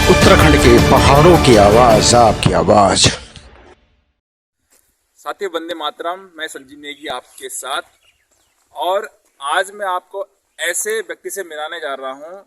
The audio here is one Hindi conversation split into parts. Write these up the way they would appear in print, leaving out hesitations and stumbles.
उत्तराखंड के पहाड़ों की आवाज, आपकी आवाज। साथी वंदे मातरम। मैं संजीव नेगी आपके साथ, और आज मैं आपको ऐसे व्यक्ति से मिलाने जा रहा हूं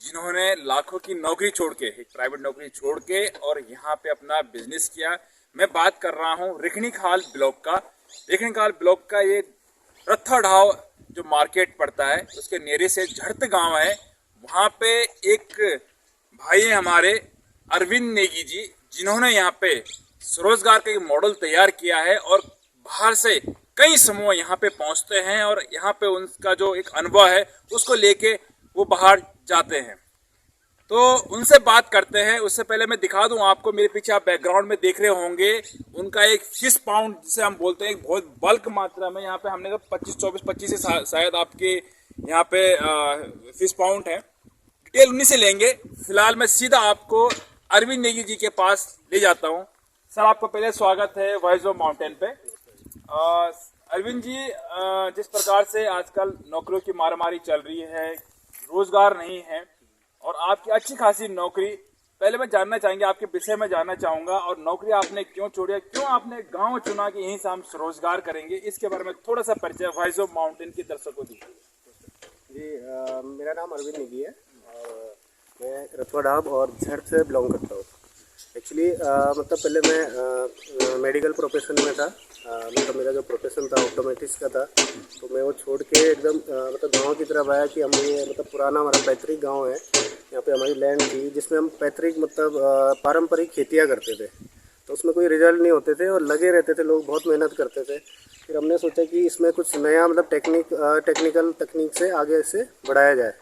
जिन्होंने लाखों की नौकरी छोड़ के, एक प्राइवेट नौकरी छोड़ के, और यहाँ पे अपना बिजनेस किया। मैं बात कर रहा हूं रिखणीखाल ब्लॉक का। रिखणीखाल ब्लॉक का ये रत्था ढाव जो मार्केट पड़ता है उसके नेरे से झड़त गांव है। वहाँ पे एक भाई हैं हमारे अरविंद नेगी जी, जिन्होंने यहाँ पे स्वरोजगार का एक मॉडल तैयार किया है और बाहर से कई समूह यहाँ पे पहुँचते हैं और यहाँ पे उनका जो एक अनुभव है उसको लेके वो बाहर जाते हैं। तो उनसे बात करते हैं। उससे पहले मैं दिखा दूं आपको, मेरे पीछे आप बैकग्राउंड में देख रहे होंगे उनका एक फिश पाउंड जिसे हम बोलते हैं, एक बहुत बल्क मात्रा में यहाँ पे हमने कहा 25 से शायद आपके यहाँ पे फिश पाउंड है। डिटेल उन्हीं से लेंगे। फिलहाल मैं सीधा आपको अरविंद नेगी जी के पास ले जाता हूँ। सर, आपका पहले स्वागत है वॉइस ऑफ माउंटेन पे। अरविंद जी, जिस प्रकार से आजकल नौकरियों की मारामारी चल रही है, रोजगार नहीं है और आपकी अच्छी खासी नौकरी, पहले मैं जानना चाहेंगे, आपके विषय में जानना चाहूंगा, और नौकरी आपने क्यों छोड़ी, क्यों आपने गांव चुना कि यहीं से हम रोजगार करेंगे, इसके बारे में थोड़ा सा परिचय वॉइस ऑफ माउंटेन के दर्शकों दीजिए। जी, मेरा नाम अरविंद नेगी है और मैं रतवा ढाब और झड़ से बिलोंग करता हूँ। एक्चुअली मतलब पहले मैं मेडिकल प्रोफेशन में था। मतलब मेरा जो प्रोफेशन था ऑप्टोमेट्रिक्स का था, तो मैं वो छोड़ के एकदम मतलब गांव की तरफ आया कि हम ये मतलब पुराना हमारा पैतृक गांव है, यहाँ पे हमारी लैंड थी जिसमें हम पैतृक मतलब पारंपरिक खेतियाँ करते थे। तो उसमें कोई रिजल्ट नहीं होते थे और लगे रहते थे, लोग बहुत मेहनत करते थे। फिर हमने सोचा कि इसमें कुछ नया मतलब टेक्निकल तकनीक से आगे इसे बढ़ाया जाए।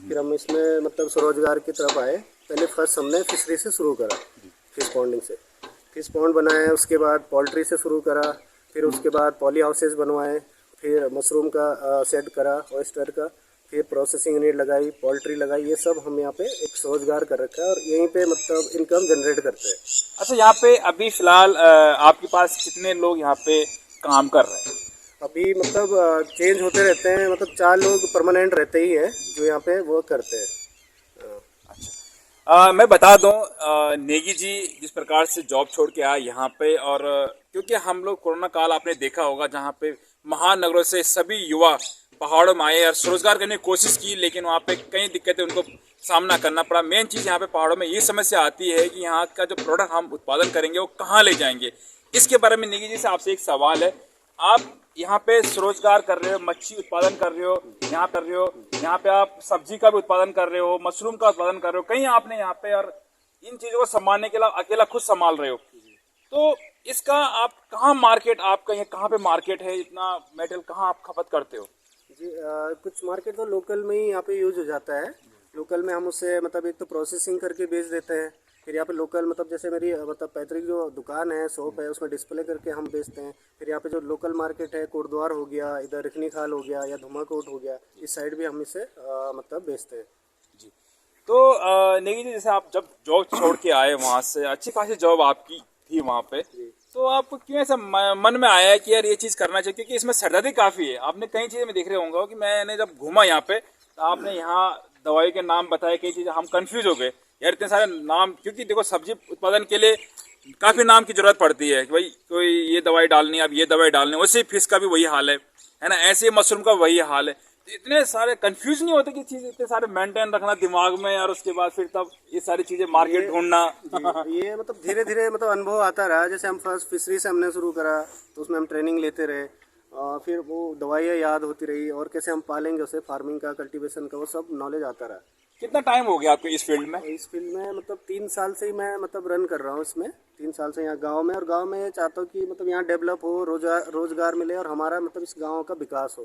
फिर हम इसमें मतलब स्वरोजगार की तरफ आए। पहले फर्स्ट हमने फिशरी से शुरू करा, फिश पॉन्डिंग से फिश पॉन्ड बनाया, उसके बाद पोल्ट्री से शुरू करा, फिर उसके बाद पॉली हाउसेस बनवाए, फिर मशरूम का सेट करा, ऑयस्टर का, फिर प्रोसेसिंग यूनिट लगाई, पोल्ट्री लगाई। ये सब हम यहाँ पे एक स्वरोजगार कर रखा है और यहीं पे मतलब इनकम जनरेट करते हैं। अच्छा, यहाँ पे अभी फिलहाल आपके पास कितने लोग यहाँ पे काम कर रहे हैं? अभी मतलब चेंज होते रहते हैं, मतलब 4 लोग परमानेंट रहते ही हैं जो यहाँ पे वर्क करते हैं। मैं बता दूं, नेगी जी जिस प्रकार से जॉब छोड़ के आए यहाँ पे, और क्योंकि हम लोग कोरोना काल आपने देखा होगा जहाँ पे महानगरों से सभी युवा पहाड़ों में आए और स्वरोजगार करने की कोशिश की, लेकिन वहाँ पे कई दिक्कतें उनको सामना करना पड़ा। मेन चीज़ यहाँ पे पहाड़ों में ये समस्या आती है कि यहाँ का जो प्रोडक्ट हम उत्पादन करेंगे वो कहाँ ले जाएंगे। इसके बारे में नेगी जी से आपसे एक सवाल है। आप यहाँ पे स्वरोजगार कर रहे हो, मच्छी उत्पादन कर रहे हो, यहाँ पे आप सब्जी का भी उत्पादन कर रहे हो, मशरूम का उत्पादन कर रहे हो, कहीं आपने यहाँ पे, और इन चीजों को संभालने के लिए अकेला खुद संभाल रहे हो, तो इसका आप कहाँ मार्केट, आपका यहाँ कहाँ पे मार्केट है, इतना मेटेरियल कहाँ आप खपत करते हो? जी, कुछ मार्केट तो लोकल में ही यहाँ पे यूज हो जाता है। लोकल में हम उसे मतलब एक तो प्रोसेसिंग करके बेच देते हैं, फिर यहाँ पे लोकल मतलब जैसे मेरी मतलब पैतृक जो दुकान है, शॉप है, उसमें डिस्प्ले करके हम बेचते हैं। फिर यहाँ पे जो लोकल मार्केट है, कोटद्वार हो गया, इधर रिखणीखाल हो गया या धुमाकोट हो गया, इस साइड भी हम इसे मतलब बेचते हैं। जी, तो नेगी जी, जैसे आप जब जॉब छोड़ के आए वहाँ से, अच्छी खासी जॉब आपकी थी वहाँ पे, तो आपको क्यों ऐसा मन में आया कि यार ये चीज़ करना चाहिए, क्योंकि इसमें सर्दी काफ़ी है। आपने कई चीज़ें में देख रहे होंगे कि मैंने जब घूमा यहाँ पे, तो आपने यहाँ दवाई के नाम बताए, कई चीज़ें हम कंफ्यूज हो गए यार, इतने सारे नाम, क्योंकि देखो सब्जी उत्पादन के लिए काफ़ी नाम की जरूरत पड़ती है कि भाई कोई ये दवाई डालनी है, अब ये दवाई डालनी है। वैसे फिश का भी वही हाल है ना, ऐसे मशरूम का वही हाल है। तो इतने सारे कंफ्यूज नहीं होते कि चीज़ इतने सारे मेंटेन रखना दिमाग में, और उसके बाद फिर तब ये सारी चीज़ें मार्केट ढूंढना। ये मतलब धीरे धीरे मतलब अनुभव आता रहा। जैसे हम फर्स्ट फिशरी से हमने शुरू करा, तो उसमें हम ट्रेनिंग लेते रहे, फिर वो दवाइयाँ याद होती रही और कैसे हम पालेंगे उसे, फार्मिंग का, कल्टीवेशन का, वो सब नॉलेज आता रहा। कितना टाइम हो गया आपको इस फील्ड में? इस फील्ड में मतलब 3 साल से ही मैं मतलब रन कर रहा हूँ इसमें। 3 साल से यहाँ गांव में, और गांव में ये चाहता हूँ कि मतलब यहाँ डेवलप हो, रोजगार मिले और हमारा मतलब इस गांव का विकास हो,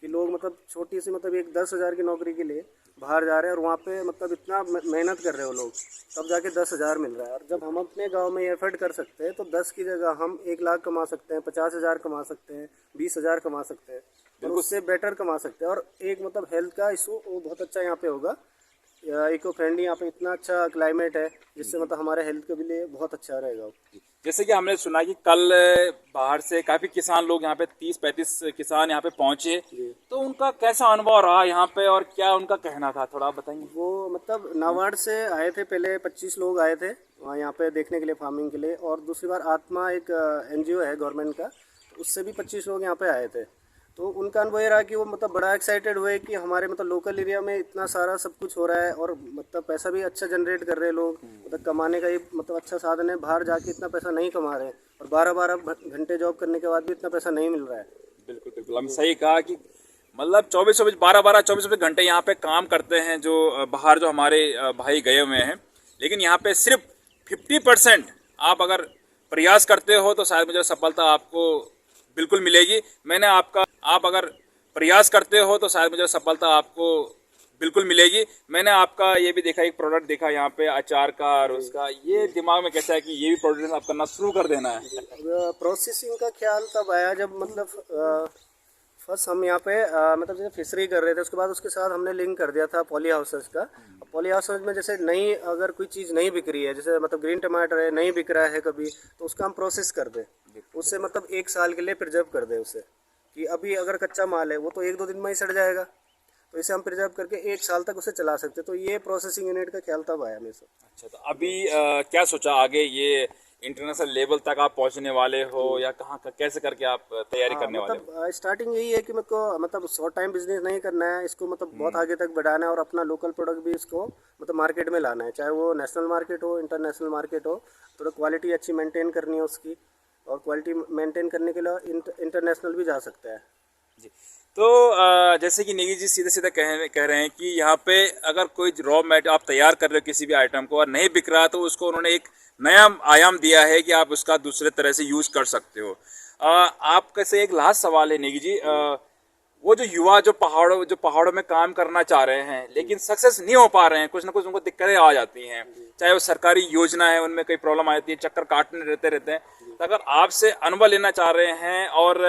कि लोग मतलब छोटी सी मतलब एक 10,000 की नौकरी के लिए बाहर जा रहे हैं और वहाँ पे मतलब इतना मेहनत कर रहे हो लोग, तब जाके 10,000 मिल रहा है। और जब हम अपने गांव में ये एफर्ट कर सकते हैं तो 10 की जगह हम 1 लाख कमा सकते हैं, 50,000 कमा सकते हैं, 20,000 कमा सकते हैं, और उससे बेटर कमा सकते हैं। और एक मतलब हेल्थ का इशू वो बहुत अच्छा यहाँ पे होगा, इको फ्रेंडली, यहाँ पे इतना अच्छा क्लाइमेट है जिससे मतलब हमारे हेल्थ के लिए बहुत अच्छा रहेगा। जैसे कि हमने सुना कि कल बाहर से काफी किसान लोग यहाँ पे 30-35 किसान यहाँ पे पहुंचे, तो उनका कैसा अनुभव रहा यहाँ पे और क्या उनका कहना था, थोड़ा आप बताएंगे। वो मतलब नाबार्ड से आए थे, पहले 25 लोग आए थे वहाँ यहाँ पे देखने के लिए, फार्मिंग के लिए। और दूसरी बार आत्मा एक NGO है गवर्नमेंट का, तो उससे भी 25 लोग यहाँ पे आए थे। तो उनका अनुभव ये रहा कि वो मतलब बड़ा एक्साइटेड हुए कि हमारे मतलब लोकल एरिया में इतना सारा सब कुछ हो रहा है और मतलब पैसा भी अच्छा जनरेट कर रहे हैं लोग, मतलब कमाने का ये मतलब अच्छा साधन है। बाहर जाके इतना पैसा नहीं कमा रहे हैं और 12-12 घंटे जॉब करने के बाद भी इतना पैसा नहीं मिल रहा है। बिल्कुल बिल्कुल, हम सही कहा कि मतलब 24-24 घंटे यहाँ पे काम करते हैं जो बाहर जो हमारे भाई गए हुए हैं, लेकिन यहाँ पे सिर्फ 50% आप अगर प्रयास करते हो तो शायद मुझे सफलता आपको बिल्कुल मिलेगी। मैंने आपका आप अगर प्रयास करते हो तो शायद मुझे सफलता आपको बिल्कुल मिलेगी। मैंने आपका ये भी देखा, एक प्रोडक्ट देखा यहाँ पे अचार का और उसका, ये दिमाग में कैसा है कि ये भी प्रोडक्ट आप करना शुरू कर देना है। प्रोसेसिंग का ख्याल तब आया जब मतलब फर्स्ट हम यहाँ पे मतलब जैसे फिशरी कर रहे थे, उसके बाद उसके साथ हमने लिंक कर दिया था पॉली हाउसेस का। पॉली हाउसेस में जैसे नई अगर कोई चीज़ नहीं बिक रही है, जैसे मतलब ग्रीन टमाटर है नहीं बिक रहा है कभी, तो उसका हम प्रोसेस कर दें, उससे मतलब 1 साल के लिए प्रिजर्व कर दें उसे, कि अभी अगर कच्चा माल है वो तो 1-2 दिन में ही सड़ जाएगा, तो इसे हम प्रिजर्व करके 1 साल तक उसे चला सकते। तो ये प्रोसेसिंग यूनिट का ख्याल तब आया मेरे से। अच्छा, तो अभी क्या सोचा आगे, ये इंटरनेशनल लेवल तक आप पहुंचने वाले हो या कहाँ कैसे करके आप तैयारी करने वाले हो? मतलब स्टार्टिंग यही है कि मेरे को मतलब शॉर्ट टाइम बिजनेस नहीं करना है, इसको मतलब बहुत आगे तक बढ़ाना है और अपना लोकल प्रोडक्ट भी इसको मतलब मार्केट में लाना है, चाहे वो नेशनल मार्केट हो इंटरनेशनल मार्केट हो। थोड़ा क्वालिटी अच्छी मेंटेन करनी है उसकी, और क्वालिटी मेंटेन करने के लिए इंटरनेशनल भी जा सकता है जी। तो जैसे कि नेगी जी सीधे सीधे कह रहे हैं कि यहाँ पे अगर कोई रॉ मैटेरियल आप तैयार कर रहे हो किसी भी आइटम को और नहीं बिक रहा, तो उसको उन्होंने एक नया आयाम दिया है कि आप उसका दूसरे तरह से यूज कर सकते हो। आपका से एक लास्ट सवाल है नेगी जी, वो जो युवा जो पहाड़ों में काम करना चाह रहे हैं लेकिन सक्सेस नहीं हो पा रहे हैं, कुछ ना कुछ उनको दिक्कतें आ जाती हैं, चाहे वो सरकारी योजना है उनमें कई प्रॉब्लम आ जाती है, चक्कर काटने रहते हैं, तो अगर आपसे अनुभव लेना चाह रहे हैं और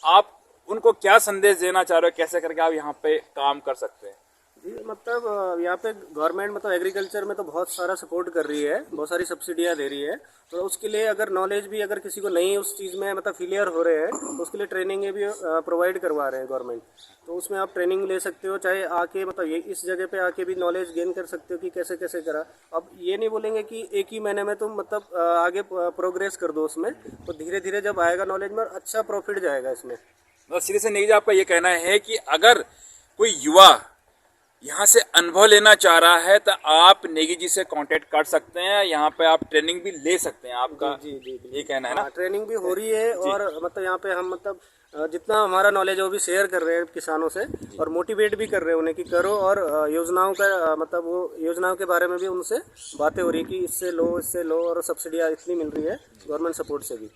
आप उनको क्या संदेश देना चाह रहे हो, कैसे करके आप यहाँ पे काम कर सकते हैं? जी मतलब यहाँ पे गवर्नमेंट मतलब एग्रीकल्चर में तो बहुत सारा सपोर्ट कर रही है, बहुत सारी सब्सिडियाँ दे रही है। तो उसके लिए अगर नॉलेज भी अगर किसी को नहीं उस चीज़ में मतलब फेलियर हो रहे हैं, तो उसके लिए ट्रेनिंग भी प्रोवाइड करवा रहे हैं गवर्नमेंट। तो उसमें आप ट्रेनिंग ले सकते हो, चाहे आके मतलब ये इस जगह पे आके भी नॉलेज गेन कर सकते हो कि कैसे कैसे करा। अब ये नहीं बोलेंगे कि एक ही महीने में तुम मतलब आगे प्रोग्रेस कर दो उसमें, तो धीरे धीरे जब आएगा नॉलेज में अच्छा प्रॉफिट जाएगा इसमें। सीधे से नेगी जी आपका ये कहना है कि अगर कोई युवा यहाँ से अनुभव लेना चाह रहा है तो आप नेगी जी से कांटेक्ट कर सकते हैं, यहाँ पे आप ट्रेनिंग भी ले सकते हैं, आपका जी ये कहना है ना? ट्रेनिंग भी हो रही है और मतलब यहाँ पे हम मतलब जितना हमारा नॉलेज है वो भी शेयर कर रहे हैं किसानों से, और मोटिवेट भी कर रहे हैं उन्हें कि करो, और योजनाओं का मतलब वो योजनाओं के बारे में भी उनसे बातें हो रही है कि इससे लो और सब्सिडियाँ इतनी मिल रही है गवर्नमेंट सपोर्ट से भी।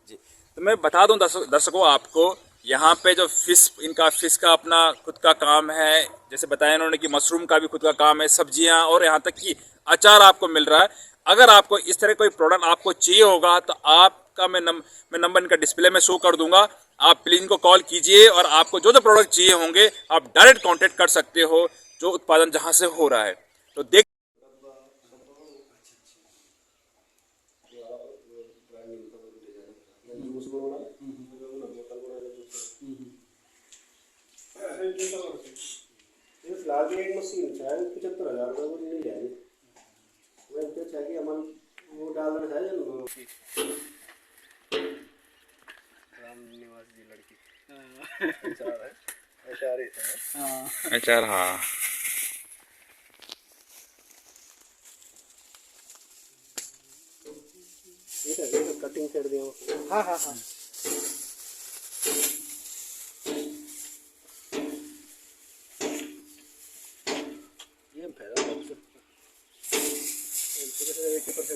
जी, तो मैं बता दूं दर्शकों आपको, यहाँ पे जो फिश का अपना खुद का काम है, जैसे बताया इन्होंने कि मशरूम का भी खुद का काम है, सब्जियां और यहाँ तक कि अचार आपको मिल रहा है। अगर आपको इस तरह कोई प्रोडक्ट आपको चाहिए होगा तो आपका मैं नंबर इनका डिस्प्ले में शो कर दूंगा, आप प्लीज इनको कॉल कीजिए और आपको जो प्रोडक्ट चाहिए होंगे आप डायरेक्ट कॉन्टेक्ट कर सकते हो जो उत्पादन जहाँ से हो रहा है। तो देख फिलहाल एक मशीन शायद 75,000 रुपये वो नहीं जाएगी, वह तो चाहिए अमन वो डालना चाहिए राम निवास जी लड़की अचार है, अचार ही है। अचार, हाँ ठीक है, कटिंग कर दिया। हाँ हाँ हाँ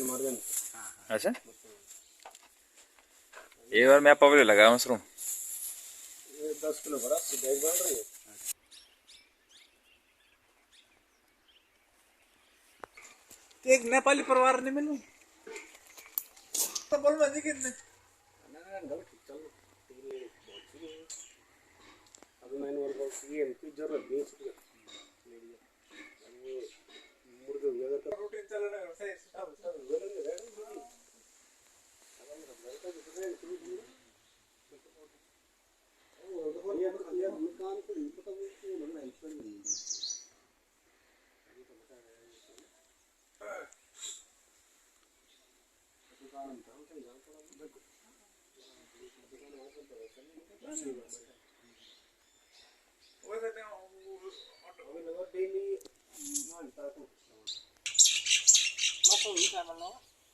मार्जिन। अच्छा, एक बार मैं पवले लगा मशरूम 10 किलो भरा बैग बन रही है। एक नेपाली परिवार ने मिलूं तो बोल मैं कितने अभी मैंने और बहुत की जरूरत नहीं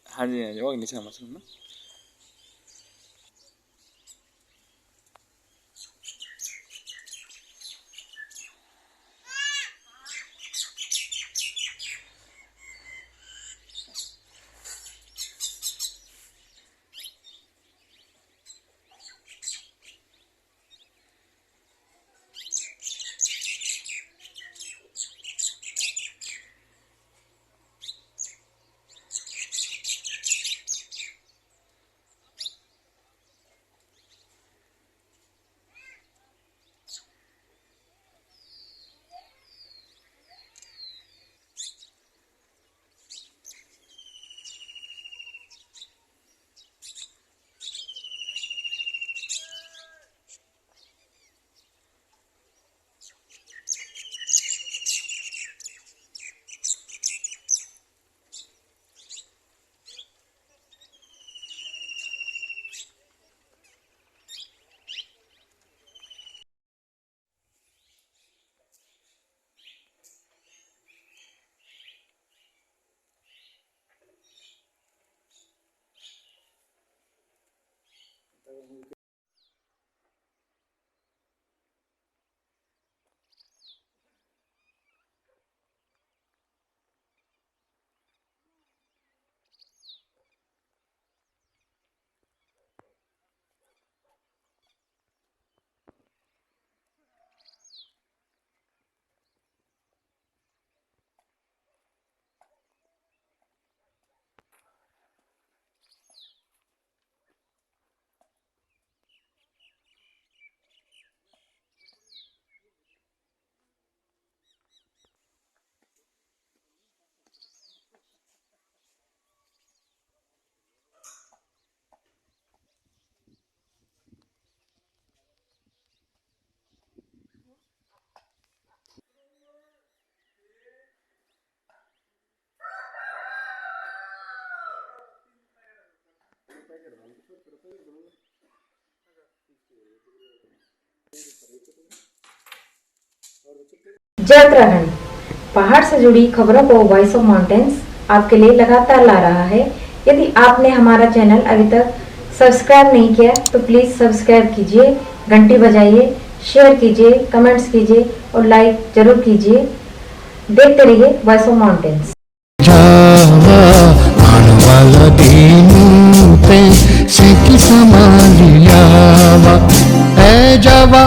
हाँ जी हाँ जी, वो नीचे मशरूम ना। जय उत्तराखंड। पहाड़ से जुड़ी खबरों को वॉइस ऑफ माउंटेन्स आपके लिए लगातार ला रहा है। यदि आपने हमारा चैनल अभी तक सब्सक्राइब नहीं किया तो प्लीज सब्सक्राइब कीजिए, घंटी बजाइए, शेयर कीजिए, कमेंट्स कीजिए और लाइक जरूर कीजिए। देखते रहिए voice of mountains. A Java